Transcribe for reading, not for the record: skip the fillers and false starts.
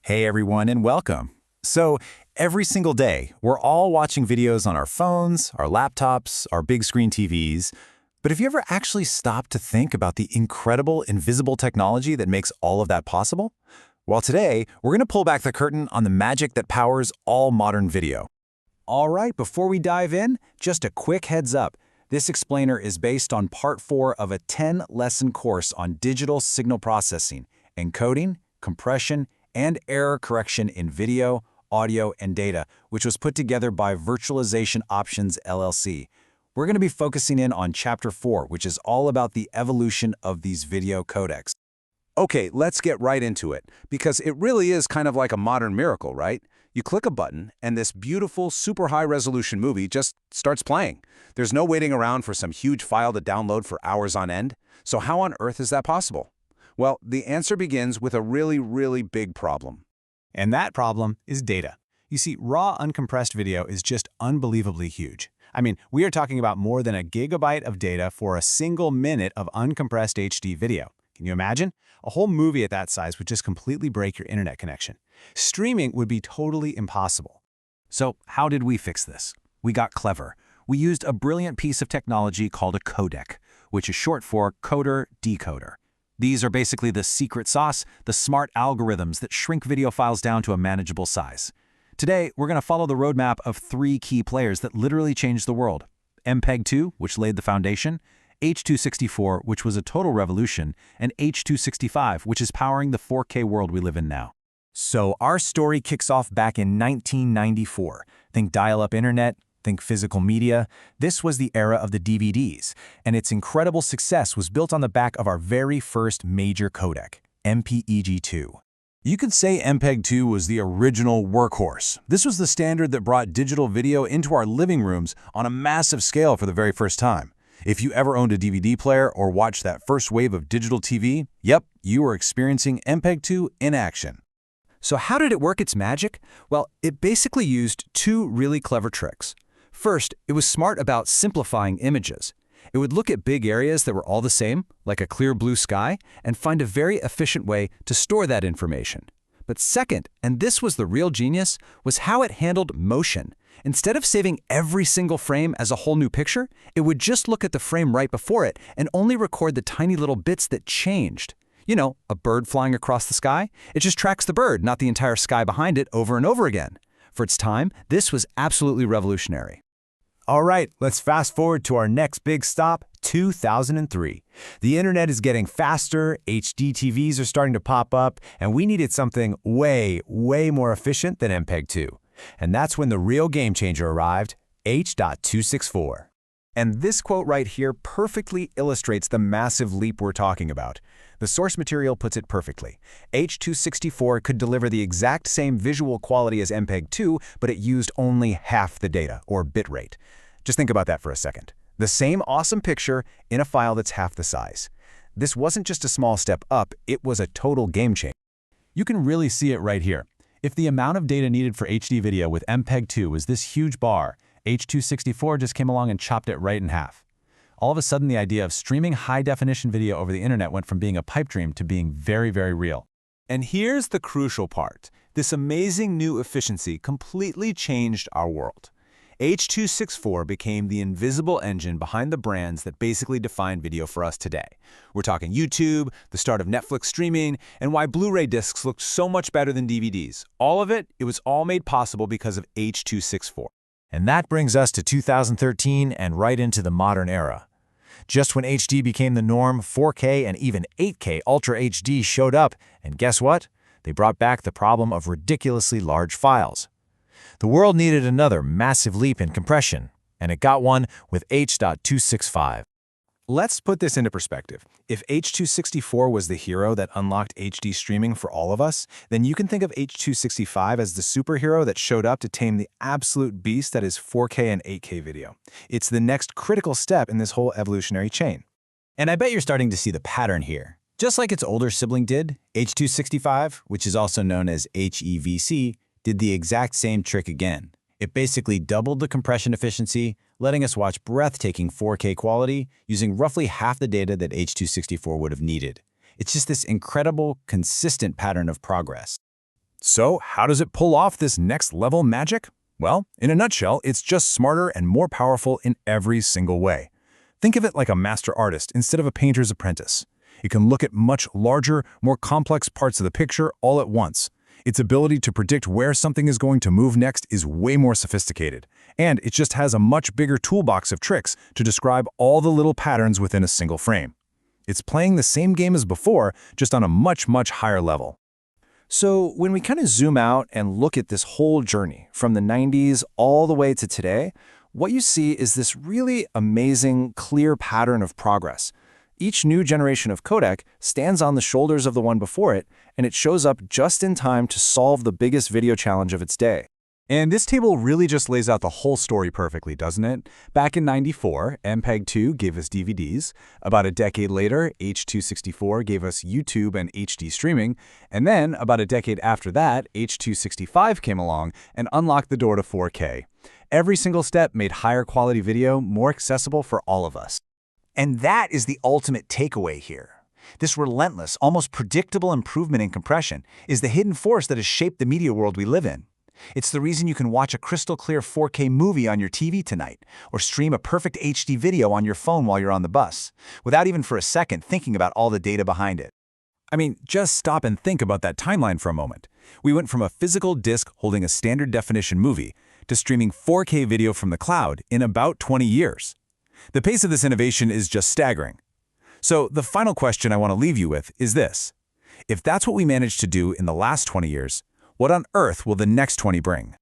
Hey everyone, and welcome. So, every single day, we're all watching videos on our phones, our laptops, our big screen TVs. But have you ever actually stopped to think about the incredible invisible technology that makes all of that possible? Well, today, we're going to pull back the curtain on the magic that powers all modern video. All right, before we dive in, just a quick heads up. This explainer is based on part 4 of a 10-lesson course on digital signal processing, encoding, compression, and error correction in video, audio, and data, which was put together by Virtualization Options LLC. We're going to be focusing in on Chapter 4, which is all about the evolution of these video codecs. Okay, let's get right into it, because it really is kind of like a modern miracle, right? You click a button, and this beautiful, super high-resolution movie just starts playing. There's no waiting around for some huge file to download for hours on end. So how on earth is that possible? Well, the answer begins with a really big problem. And that problem is data. You see, raw uncompressed video is just unbelievably huge. I mean, we are talking about more than a gigabyte of data for a single minute of uncompressed HD video. Can you imagine? A whole movie at that size would just completely break your internet connection. Streaming would be totally impossible. So how did we fix this? We got clever. We used a brilliant piece of technology called a codec, which is short for coder-decoder. These are basically the secret sauce, the smart algorithms that shrink video files down to a manageable size. Today, we're going to follow the roadmap of 3 key players that literally changed the world. MPEG-2, which laid the foundation, H.264, which was a total revolution, and H.265, which is powering the 4K world we live in now. So our story kicks off back in 1994. Think dial-up internet, think physical media. This was the era of the DVDs, and its incredible success was built on the back of our very first major codec, MPEG-2. You could say MPEG-2 was the original workhorse. This was the standard that brought digital video into our living rooms on a massive scale for the very first time. If you ever owned a DVD player or watched that first wave of digital TV, yep, you were experiencing MPEG-2 in action. So how did it work its magic? Well, it basically used 2 really clever tricks. First, it was smart about simplifying images. It would look at big areas that were all the same, like a clear blue sky, and find a very efficient way to store that information. But second, and this was the real genius, was how it handled motion. Instead of saving every single frame as a whole new picture, it would just look at the frame right before it and only record the tiny little bits that changed. You know, a bird flying across the sky? It just tracks the bird, not the entire sky behind it, over and over again. For its time, this was absolutely revolutionary. All right, let's fast forward to our next big stop, 2003. The internet is getting faster, HD TVs are starting to pop up, and we needed something way more efficient than MPEG-2. And that's when the real game changer arrived, H.264. And this quote right here perfectly illustrates the massive leap we're talking about. The source material puts it perfectly. H.264 could deliver the exact same visual quality as MPEG-2, but it used only half the data, or bitrate. Just think about that for a second. The same awesome picture in a file that's half the size. This wasn't just a small step up, it was a total game changer. You can really see it right here. If the amount of data needed for HD video with MPEG-2 was this huge bar, H.264 just came along and chopped it right in half. All of a sudden, the idea of streaming high-definition video over the internet went from being a pipe dream to being very real. And here's the crucial part. This amazing new efficiency completely changed our world. H.264 became the invisible engine behind the brands that basically define video for us today. We're talking YouTube, the start of Netflix streaming, and why Blu-ray discs looked so much better than DVDs. All of it, it was all made possible because of H.264. And that brings us to 2013 and right into the modern era. Just when HD became the norm, 4K and even 8K Ultra HD showed up, and guess what? They brought back the problem of ridiculously large files. The world needed another massive leap in compression, and it got one with H.265. Let's put this into perspective. If H.264 was the hero that unlocked HD streaming for all of us, then you can think of H.265 as the superhero that showed up to tame the absolute beast that is 4K and 8K video. It's the next critical step in this whole evolutionary chain. And I bet you're starting to see the pattern here. Just like its older sibling did, H.265, which is also known as HEVC, did the exact same trick again. It basically doubled the compression efficiency, letting us watch breathtaking 4K quality using roughly half the data that H.264 would have needed. It's just this incredible, consistent pattern of progress. So how does it pull off this next-level magic? Well, in a nutshell, it's just smarter and more powerful in every single way. Think of it like a master artist instead of a painter's apprentice. It can look at much larger, more complex parts of the picture all at once. Its ability to predict where something is going to move next is way more sophisticated, and it just has a much bigger toolbox of tricks to describe all the little patterns within a single frame. It's playing the same game as before, just on a much, much higher level. So when we kind of zoom out and look at this whole journey from the 90s all the way to today, what you see is this really amazing, clear pattern of progress. Each new generation of codec stands on the shoulders of the one before it, and it shows up just in time to solve the biggest video challenge of its day. And this table really just lays out the whole story perfectly, doesn't it? Back in '94, MPEG-2 gave us DVDs. About a decade later, H.264 gave us YouTube and HD streaming. And then, about a decade after that, H.265 came along and unlocked the door to 4K. Every single step made higher quality video more accessible for all of us. And that is the ultimate takeaway here. This relentless, almost predictable improvement in compression is the hidden force that has shaped the media world we live in. It's the reason you can watch a crystal-clear 4K movie on your TV tonight, or stream a perfect HD video on your phone while you're on the bus, without even for a second thinking about all the data behind it. I mean, just stop and think about that timeline for a moment. We went from a physical disc holding a standard definition movie to streaming 4K video from the cloud in about 20 years. The pace of this innovation is just staggering. So the final question I want to leave you with is this. If that's what we managed to do in the last 20 years, what on earth will the next 20 bring?